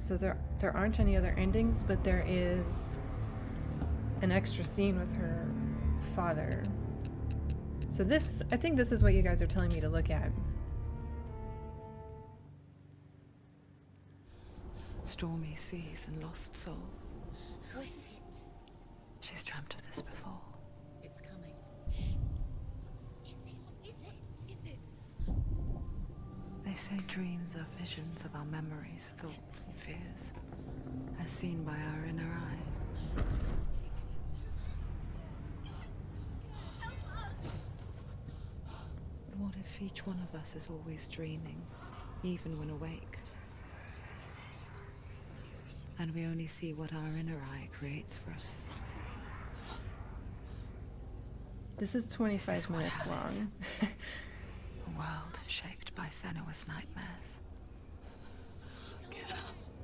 So there aren't any other endings, but there is an extra scene with her father. So I think this is what you guys are telling me to look at. Stormy seas and lost souls. Who is it? She's dreamt of this before. It's coming. Is it? They say dreams are visions of our memories, thoughts and fears, as seen by our inner eye. But what if each one of us is always dreaming, even when awake? And we only see what our inner eye creates for us. This is 25 minutes long. A world shaped by Senua's nightmares.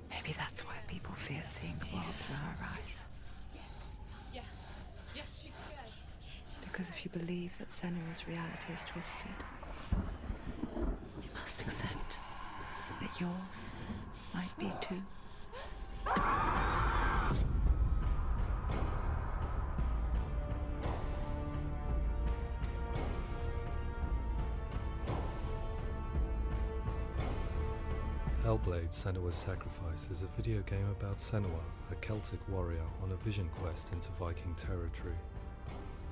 Maybe that's why people fear seeing the world through her eyes. Yes, she's scared. Because if you believe that Senua's reality is twisted, you must accept that yours might be too. Hellblade: Senua's Sacrifice is a video game about Senua, a Celtic warrior on a vision quest into Viking territory.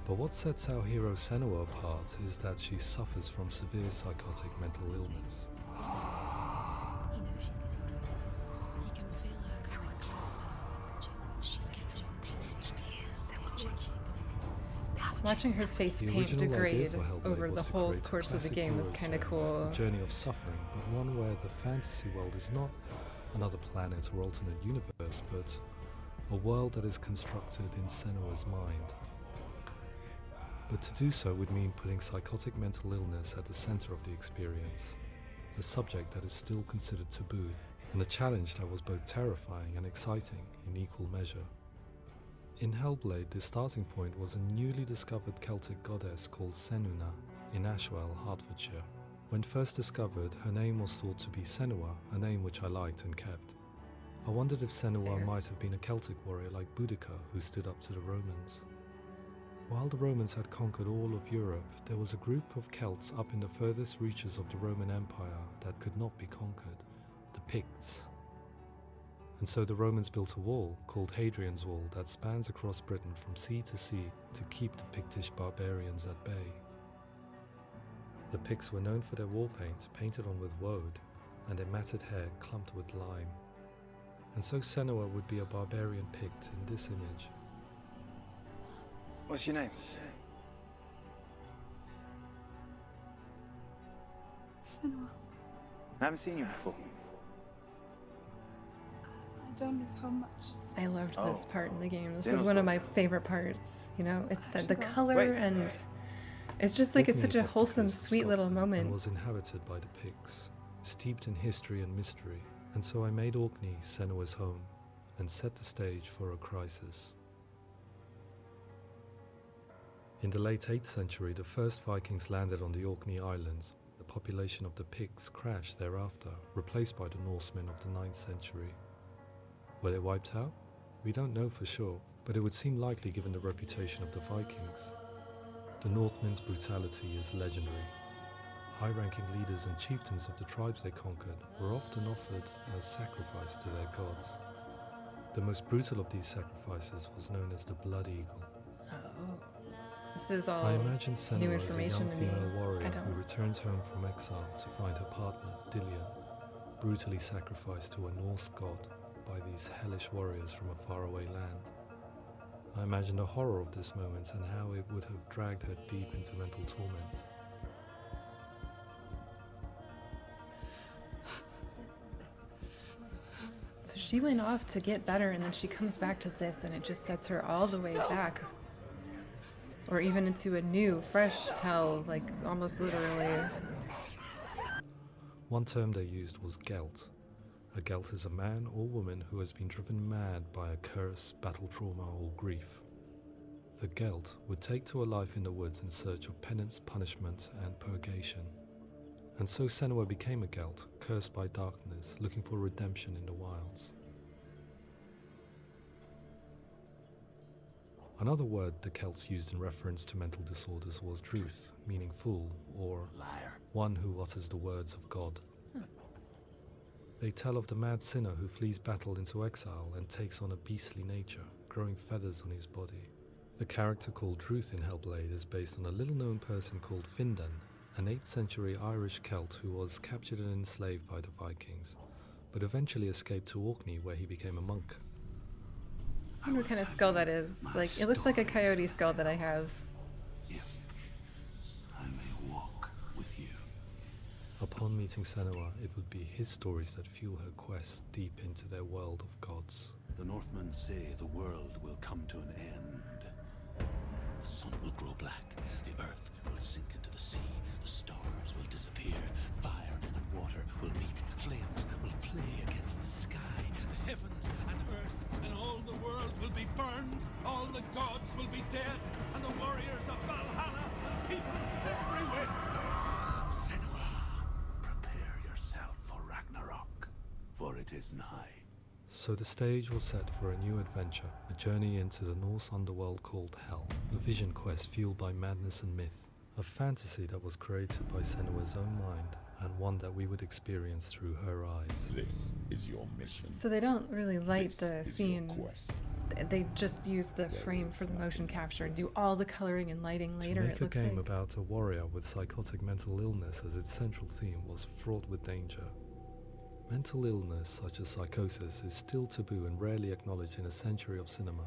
But what sets our hero Senua apart is that she suffers from severe psychotic mental illness. He knows she's getting closer. He can feel her coming closer. She's getting closer. Watching her face The paint original idea degrade for Hellblade over was the to whole create a course of the classic game was hero's kind of journey, cool. a journey of suffering, but one where the fantasy world is not another planet or alternate universe, but a world that is constructed in Senua's mind. But to do so would mean putting psychotic mental illness at the center of the experience, a subject that is still considered taboo, and a challenge that was both terrifying and exciting in equal measure. In Hellblade, the starting point was a newly discovered Celtic goddess called Senuna in Ashwell, Hertfordshire. When first discovered, her name was thought to be Senua, a name which I liked and kept. I wondered if Senua Fair. might have been a Celtic warrior like Boudica, who stood up to the Romans. While the Romans had conquered all of Europe, there was a group of Celts up in the furthest reaches of the Roman Empire that could not be conquered, the Picts. And so the Romans built a wall, called Hadrian's Wall, that spans across Britain from sea to sea to keep the Pictish barbarians at bay. The Picts were known for their war paint, painted on with woad, and their matted hair clumped with lime. And so Senua would be a barbarian Pict in this image. What's your name? Senua, I haven't seen you before. I don't know how much. I loved this part in the game. This is General one of my storytelling. favorite parts. You know, the Actually, color wait. and it's just like it's such a Orkney was the wholesome, coast of sweet little Scotland and moment. was inhabited by the Picts, steeped in history and mystery, and so I made Orkney Senua's home and set the stage for a crisis. In the late 8th century, the first Vikings landed on the Orkney Islands. The population of the Picts crashed thereafter, replaced by the Norsemen of the 9th century. Were they wiped out? We don't know for sure, but it would seem likely given the reputation of the Vikings. The Northmen's brutality is legendary. High-ranking leaders and chieftains of the tribes they conquered were often offered as sacrifice to their gods. The most brutal of these sacrifices was known as the Blood Eagle. This is all I imagine Senua new as a information young to me. female warrior I who don't. returns home from exile to find her partner, Dillion, brutally sacrificed to a Norse god by these hellish warriors from a faraway land. I imagine the horror of this moment and how it would have dragged her deep into mental torment. So she went off to get better, and then she comes back to this, and it just sets her all the way back. Or even into a new, fresh hell, like almost literally. One term they used was gelt. A gelt is a man or woman who has been driven mad by a curse, battle trauma, or grief. The gelt would take to a life in the woods in search of penance, punishment, and purgation. And so Senua became a gelt, cursed by darkness, looking for redemption in the wilds. Another word the Celts used in reference to mental disorders was druth, meaning fool, or Liar. one who utters the words of God. They tell of the mad sinner who flees battle into exile and takes on a beastly nature, growing feathers on his body. The character called Druth in Hellblade is based on a little-known person called Findan, an 8th century Irish Celt who was captured and enslaved by the Vikings, but eventually escaped to Orkney where he became a monk. I wonder what kind of skull that is. Like, it looks like a coyote skull that I have. If I may walk with you. Upon meeting Senua, it would be his stories that fuel her quest deep into their world of gods. The Northmen say the world will come to an end. The sun will grow black, the earth will sink into the sea, the stars will disappear, fire and water will meet, flames will play against the sky, the heavens and earth and all the world will be burned, all the gods will be dead, and the warriors of Valhalla and people everywhere. Senua, prepare yourself for Ragnarok, for it is nigh. So the stage was set for a new adventure, a journey into the Norse underworld called Hell, a vision quest fueled by madness and myth, a fantasy that was created by Senua's own mind, and one that we would experience through her eyes. This is your mission. So they don't really light the This is scene. your quest. They just use the frame for the motion capture and do all the coloring and lighting later, To make it a looks game like. about a warrior with psychotic mental illness as its central theme was fraught with danger. Mental illness, such as psychosis, is still taboo and rarely acknowledged in a century of cinema.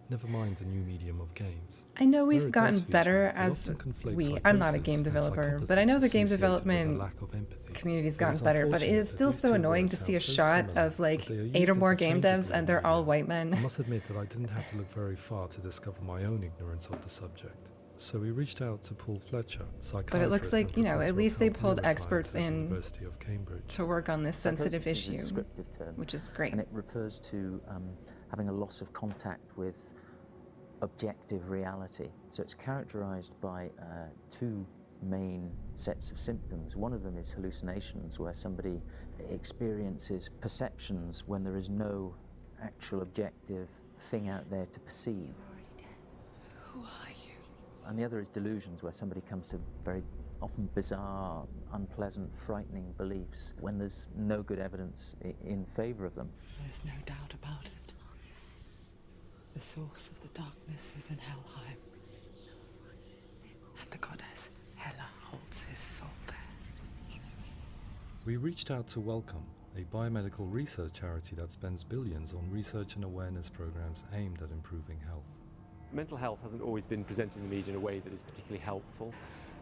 Never mind the new medium of games. I know Where we've it gotten does feature, better they as often conflate I'm not a psychosis game and developer, psychopathy but I know the game associated with a development lack of empathy. community's It gotten is better, but it unfortunate is that still these so two annoying words to sound see a so shot similar, of like but they are 8 or used more game devs interchangeably and they're in all the white I men. must admit that I didn't have to look very far to discover my own ignorance of the subject. So we reached out to Paul Fletcher, psychiatrist But it looks like, and you know, professor at of least they health pulled neuroscience experts at the in University of Cambridge. to work on this sensitive Psychosis is a issue, descriptive term, which is great. and it refers to having a loss of contact with objective reality. So it's characterized by two main sets of symptoms. One of them is hallucinations, where somebody experiences perceptions when there is no actual objective thing out there to perceive. Who are you? And the other is delusions, where somebody comes to very often bizarre, unpleasant, frightening beliefs when there's no good evidence in favor of them. There's no doubt about it. The source of the darkness is in Helheim. And the goddess Hela holds his soul there. We reached out to Welcome, a biomedical research charity that spends billions on research and awareness programs aimed at improving health. Mental health hasn't always been presented in the media in a way that is particularly helpful.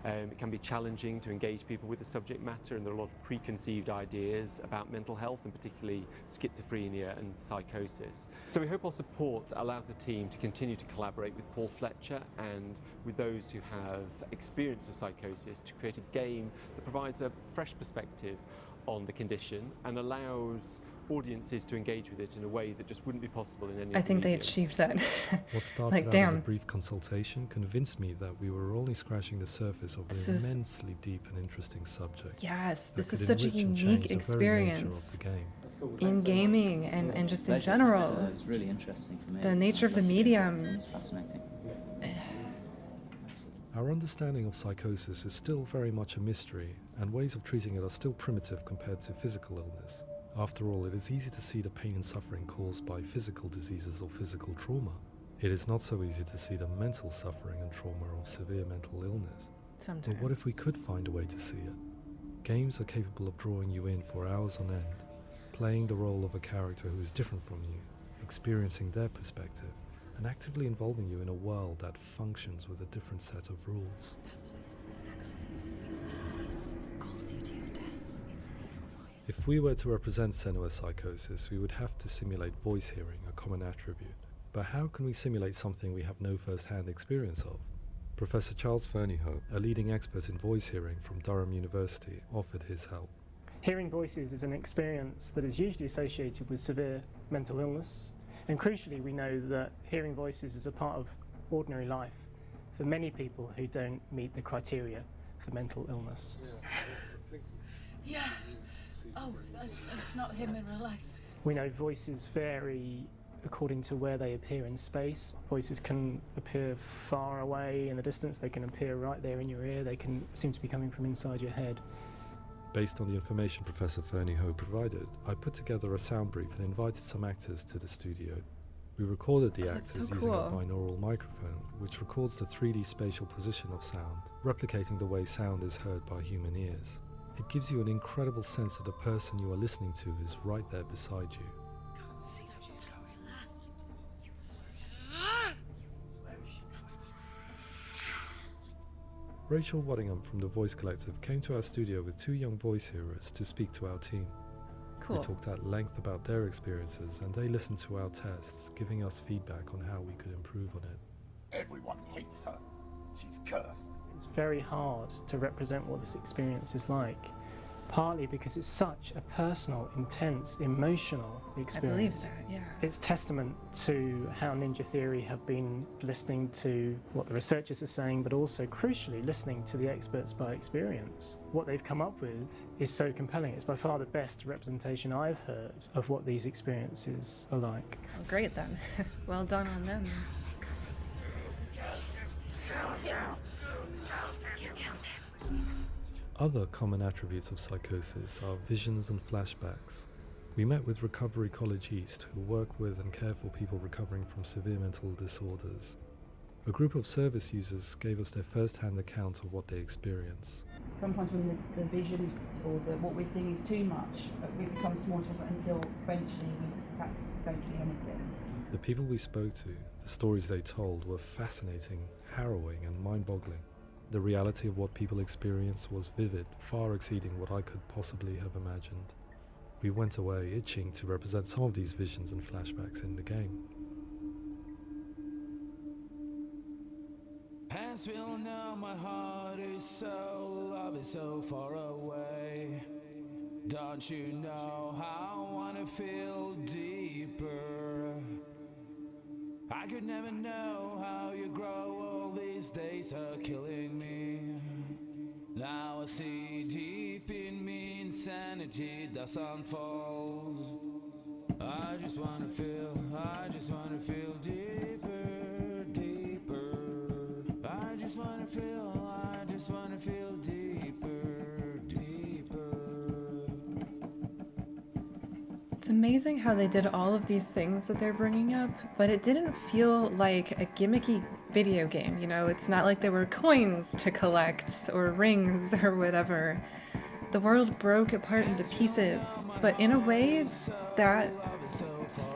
It can be challenging to engage people with the subject matter, and there are a lot of preconceived ideas about mental health, and particularly schizophrenia and psychosis. So we hope our support allows the team to continue to collaborate with Paul Fletcher and with those who have experience of psychosis to create a game that provides a fresh perspective on the condition and allows audiences to engage with it in a way that just wouldn't be possible in any I other think they medium. achieved that. What started Like, out as a damn. brief consultation convinced me that we were only scratching the surface of This an is- immensely deep and interesting subject. Yes, that this could is such a enrich and change unique the very nature experience of the game. in gaming and just in general. It's really interesting for me. The nature of the medium. It's fascinating. Our understanding of psychosis is still very much a mystery, and ways of treating it are still primitive compared to physical illness. After all, it is easy to see the pain and suffering caused by physical diseases or physical trauma. It is not so easy to see the mental suffering and trauma of severe mental illness. Sometimes. But what if we could find a way to see it? Games are capable of drawing you in for hours on end, playing the role of a character who is different from you, experiencing their perspective, and actively involving you in a world that functions with a different set of rules. Calls you to your death. It's an evil voice. If we were to represent Senua's psychosis, we would have to simulate voice hearing, a common attribute. But how can we simulate something we have no first-hand experience of? Professor Charles Fernyhough, a leading expert in voice hearing from Durham University, offered his help. Hearing voices is an experience that is usually associated with severe mental illness, and crucially we know that hearing voices is a part of ordinary life for many people who don't meet the criteria for mental illness. Yeah. Oh, that's not him in real life. We know voices vary according to where they appear in space. Voices can appear far away in the distance, they can appear right there in your ear, they can seem to be coming from inside your head. Based on the information Professor Fernie Ho provided, I put together a sound brief and invited some actors to the studio. We recorded the actors using a binaural microphone, which records the 3D spatial position of sound, replicating the way sound is heard by human ears. It gives you an incredible sense that the person you are listening to is right there beside you. Rachel Waddingham from the Voice Collective came to our studio with 2 young voice hearers to speak to our team. Cool. We talked at length about their experiences and they listened to our tests, giving us feedback on how we could improve on it. Everyone hates her. She's cursed. It's very hard to represent what this experience is like, partly because it's such a personal, intense, emotional experience. I believe that, yeah. It's testament to how Ninja Theory have been listening to what the researchers are saying, but also, crucially, listening to the experts by experience. What they've come up with is so compelling. It's by far the best representation I've heard of what these experiences are like. Oh, great then. Well done on them. Other common attributes of psychosis are visions and flashbacks. We met with Recovery College East, who work with and care for people recovering from severe mental disorders. A group of service users gave us their first-hand account of what they experience. Sometimes when the visions or what we're seeing is too much, we become small until eventually we perhaps don't see anything. The people we spoke to, the stories they told, were fascinating, harrowing and mind-boggling. The reality of what people experienced was vivid, far exceeding what I could possibly have imagined. We went away itching to represent some of these visions and flashbacks in the game. As we all know, my heart is so, love is so far away. Don't you know how I wanna feel deeper? I could never know how you grow, all these days are killing me. Now I see deep in me, insanity does unfold. I just wanna feel deeper, deeper. I just wanna feel deeper, deeper. It's amazing how they did all of these things that they're bringing up, but it didn't feel like a gimmicky video game, you know? It's not like there were coins to collect or rings or whatever. The world broke apart into pieces, but in a way that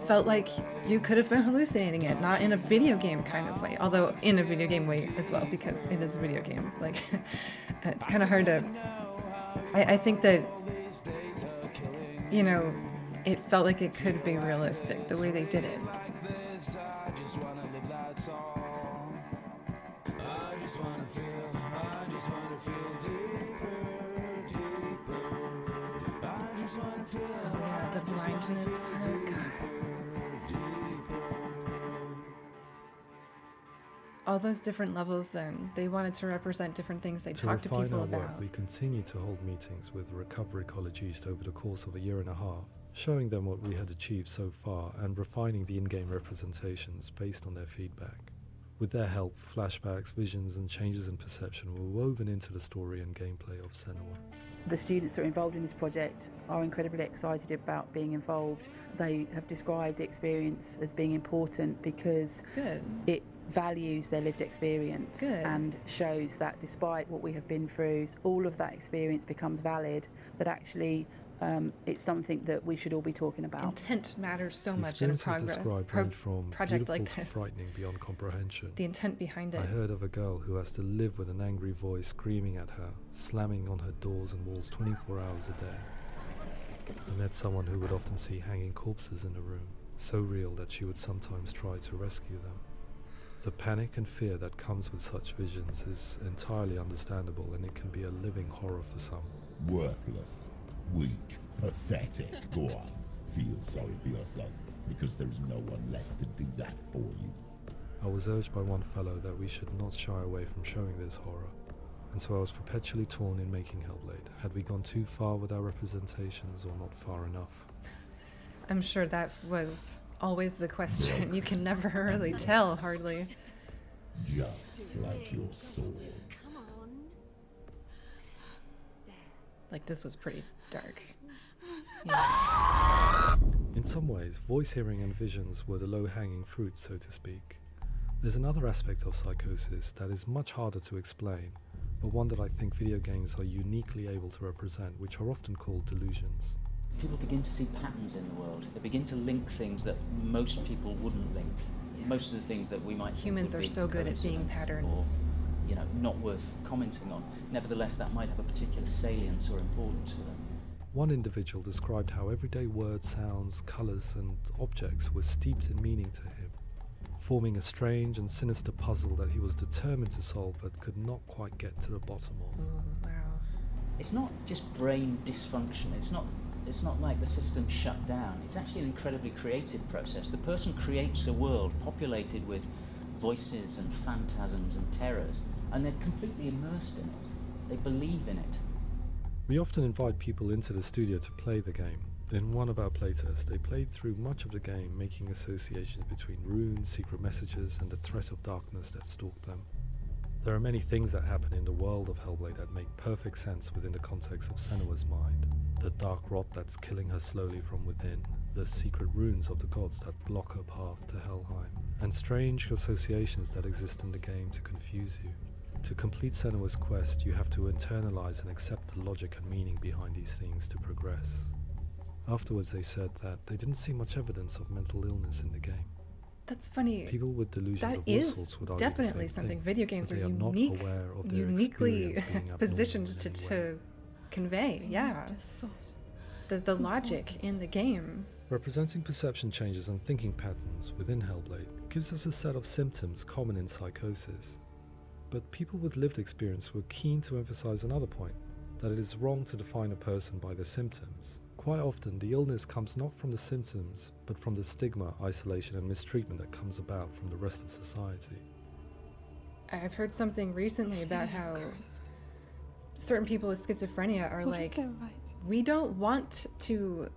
felt like you could have been hallucinating it, not in a video game kind of way, although in a video game way as well, because it is a video game. Like, it's kind of hard to... I think that, you know, it felt like it could be realistic, the way they did it. Oh yeah, the blindness part, God. All those different levels, and they wanted to represent different things they talked to people our about. Work, we continue to hold meetings with Recovery College East over the course of a year and a half, showing them what we had achieved so far and refining the in-game representations based on their feedback. With their help, flashbacks, visions and changes in perception were woven into the story and gameplay of Senua. The students that are involved in this project are incredibly excited about being involved. They have described the experience as being important because it values their lived experience and shows that despite what we have been through, all of that experience becomes valid, that actually it's something that we should all be talking about. Intent matters so The much in a experiences described range from project beautiful like to this. frightening beyond comprehension. The intent behind it. I heard of a girl who has to live with an angry voice screaming at her, slamming on her doors and walls 24 hours a day. I met someone who would often see hanging corpses in a room, so real that she would sometimes try to rescue them. The panic and fear that comes with such visions is entirely understandable, and it can be a living horror for some. Worthless, weak, pathetic. Go on, feel sorry for yourself, because there's no one left to do that for you. I was urged by one fellow that we should not shy away from showing this horror, and so I was perpetually torn in making Hellblade. Had we gone too far with our representations or not far enough? I'm sure that was always the question. You can never really tell, hardly. Just like your soul. Come on. Like, this was pretty dark. In some ways, voice hearing and visions were the low-hanging fruit, so to speak. There's another aspect of psychosis that is much harder to explain, but one that I think video games are uniquely able to represent, which are often called delusions. People begin to see patterns in the world. They begin to link things that most people wouldn't link. Yeah. Most of the things that we might Humans think are would be so good at seeing patterns. Or, you know, not worth commenting on. Nevertheless, that might have a particular salience or importance for them. One individual described how everyday words, sounds, colours and objects were steeped in meaning to him, forming a strange and sinister puzzle that he was determined to solve but could not quite get to the bottom of. Ooh, wow. It's not just brain dysfunction. It's not like the system shut down. It's actually an incredibly creative process. The person creates a world populated with voices and phantasms and terrors, and they're completely immersed in it. They believe in it. We often invite people into the studio to play the game. In one of our playtests, they played through much of the game, making associations between runes, secret messages, and the threat of darkness that stalked them. There are many things that happen in the world of Hellblade that make perfect sense within the context of Senua's mind. The dark rot that's killing her slowly from within, the secret runes of the gods that block her path to Helheim, and strange associations that exist in the game to confuse you. To complete Senua's quest, you have to internalize and accept the logic and meaning behind these things to progress. Afterwards they said that they didn't see much evidence of mental illness in the game. That's funny. People with delusions that of all sorts would argue definitely the same something thing, video games but are they not aware of their uniquely experience being abnormal positioned in any way. to convey. Yeah. The logic in the game. Representing perception changes and thinking patterns within Hellblade gives us a set of symptoms common in psychosis. But people with lived experience were keen to emphasize another point, that it is wrong to define a person by their symptoms. Quite often, the illness comes not from the symptoms, but from the stigma, isolation and mistreatment that comes about from the rest of society. I've heard something recently about how certain people with schizophrenia are like, we don't want to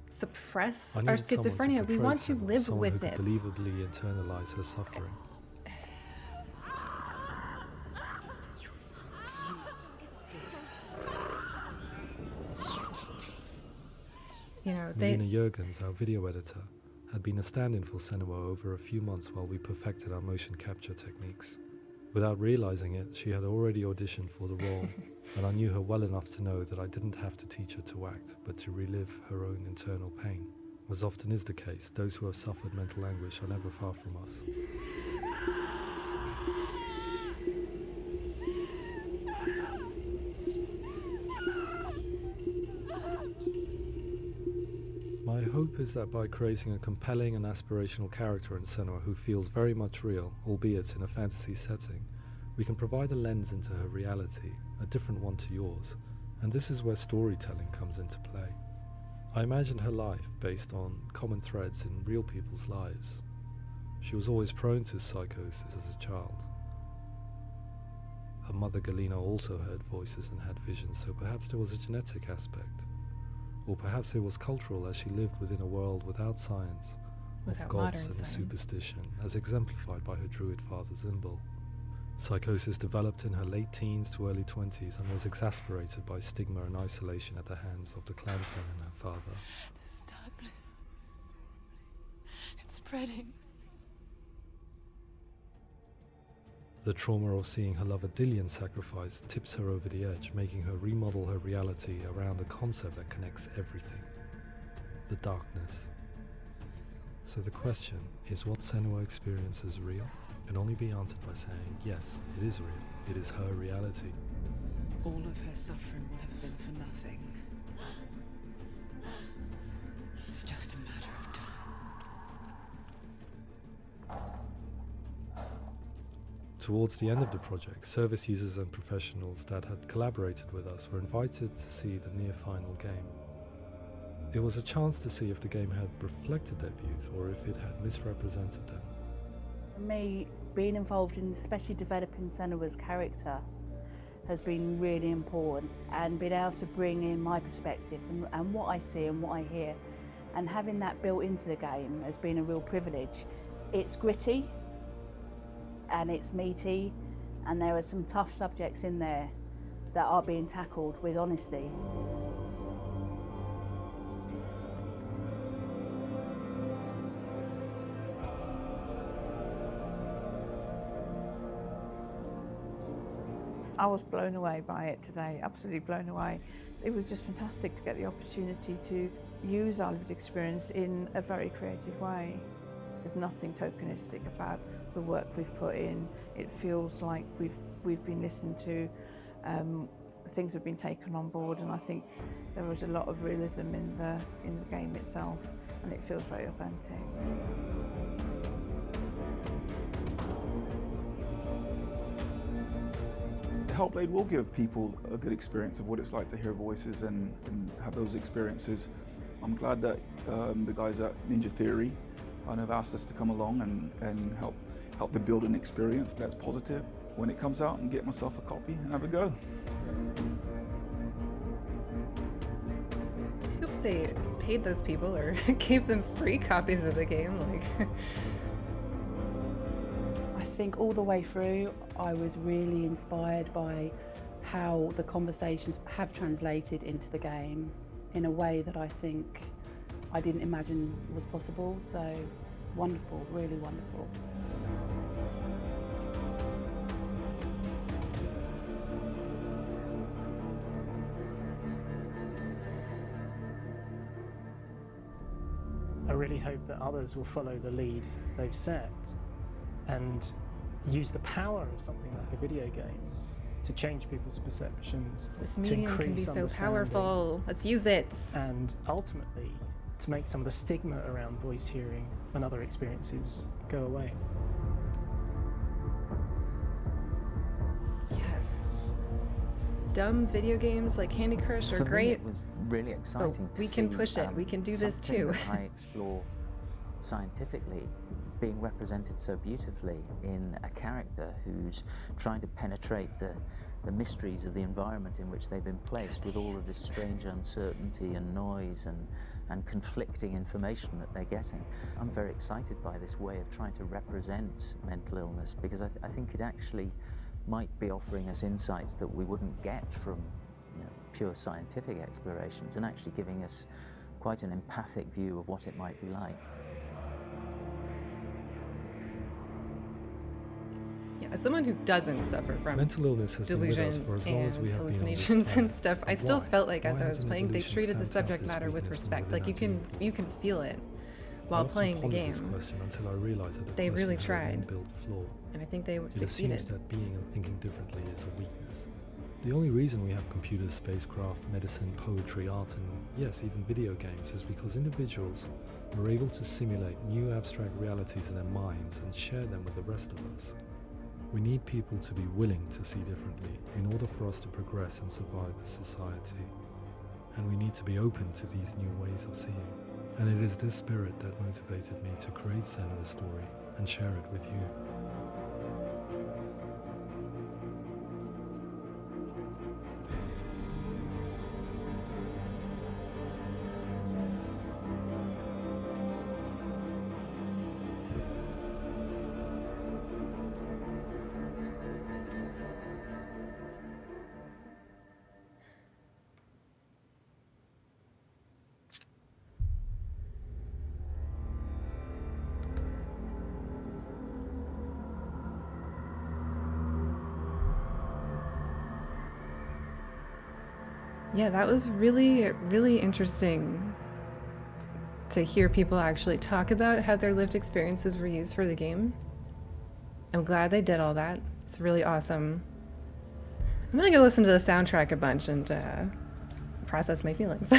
suppress our schizophrenia, we want to live with it. Believably internalize her suffering. You know, Melina Jurgens, our video editor, had been a stand-in for Senua over a few months while we perfected our motion capture techniques. Without realizing it, she had already auditioned for the role, and I knew her well enough to know that I didn't have to teach her to act, but to relive her own internal pain. As often is the case, those who have suffered mental anguish are never far from us. My hope is that by creating a compelling and aspirational character in Senua who feels very much real, albeit in a fantasy setting, we can provide a lens into her reality, a different one to yours, and this is where storytelling comes into play. I imagined her life based on common threads in real people's lives. She was always prone to psychosis as a child. Her mother Galina also heard voices and had visions, so perhaps there was a genetic aspect. Or perhaps it was cultural, as she lived within a world without science, of gods and superstition, as exemplified by her druid father Zimbal. Psychosis developed in her late teens to early 20s and was exacerbated by stigma and isolation at the hands of the clansmen and her father. There's darkness. It's spreading. The trauma of seeing her lover Dillian sacrificed tips her over the edge, making her remodel her reality around a concept that connects everything: the darkness. So the question, is what Senua experiences real? Can only be answered by saying, yes, it is real. It is her reality. All of her suffering will have been for nothing. It's just a matter of time. Towards the end of the project, service users and professionals that had collaborated with us were invited to see the near-final game. It was a chance to see if the game had reflected their views or if it had misrepresented them. For me, being involved in especially developing Senua's character has been really important, and being able to bring in my perspective and what I see and what I hear and having that built into the game has been a real privilege. It's gritty and it's meaty, and there are some tough subjects in there that are being tackled with honesty. I was blown away by it today, absolutely blown away. It was just fantastic to get the opportunity to use our lived experience in a very creative way. There's nothing tokenistic about the work we've put in. It feels like we've been listened to, things have been taken on board, and I think there was a lot of realism in the game itself, and it feels very authentic. Hellblade will give people a good experience of what it's like to hear voices and have those experiences. I'm glad that the guys at Ninja Theory have asked us to come along and help them build an experience that's positive when it comes out, and get myself a copy and have a go. I hope they paid those people or gave them free copies of the game. I think all the way through I was really inspired by how the conversations have translated into the game in a way that I think I didn't imagine was possible. So wonderful, really wonderful. I really hope that others will follow the lead they've set and use the power of something like a video game to change people's perceptions. This medium can be so powerful. Let's use it. And ultimately, to make some of the stigma around voice hearing and other experiences go away. Yes. Dumb video games like Candy Crush are For great. me, it was really exciting to we see, can push it. We can do this too. something that I explore scientifically being represented so beautifully in a character who's trying to penetrate the mysteries of the environment in which they've been placed, with all of this strange uncertainty and noise and conflicting information that they're getting. I'm very excited by this way of trying to represent mental illness, because I think it actually might be offering us insights that we wouldn't get from pure scientific explorations, and actually giving us quite an empathic view of what it might be like. Yeah, as someone who doesn't suffer from mental illness has delusions been with us for as long as we and have been on this hallucinations and planet. stuff, I But still why? felt like as Why I was hasn't playing, they evolution treated the stamped out subject this matter with weakness from respect. within Like our you can feel it I while often playing the pondered game. this question until I realized that the They question really had tried. an inbuilt flaw. And I think they It succeeded. assumes that being and thinking differently is a weakness. The only reason we have computers, spacecraft, medicine, poetry, art, and yes, even video games is because individuals are able to simulate new abstract realities in their minds and share them with the rest of us. We need people to be willing to see differently in order for us to progress and survive as society. And we need to be open to these new ways of seeing. And it is this spirit that motivated me to create Senua's story and share it with you. Yeah, that was really, really interesting to hear people actually talk about how their lived experiences were used for the game. I'm glad they did all that. It's really awesome. I'm gonna go listen to the soundtrack a bunch and process my feelings.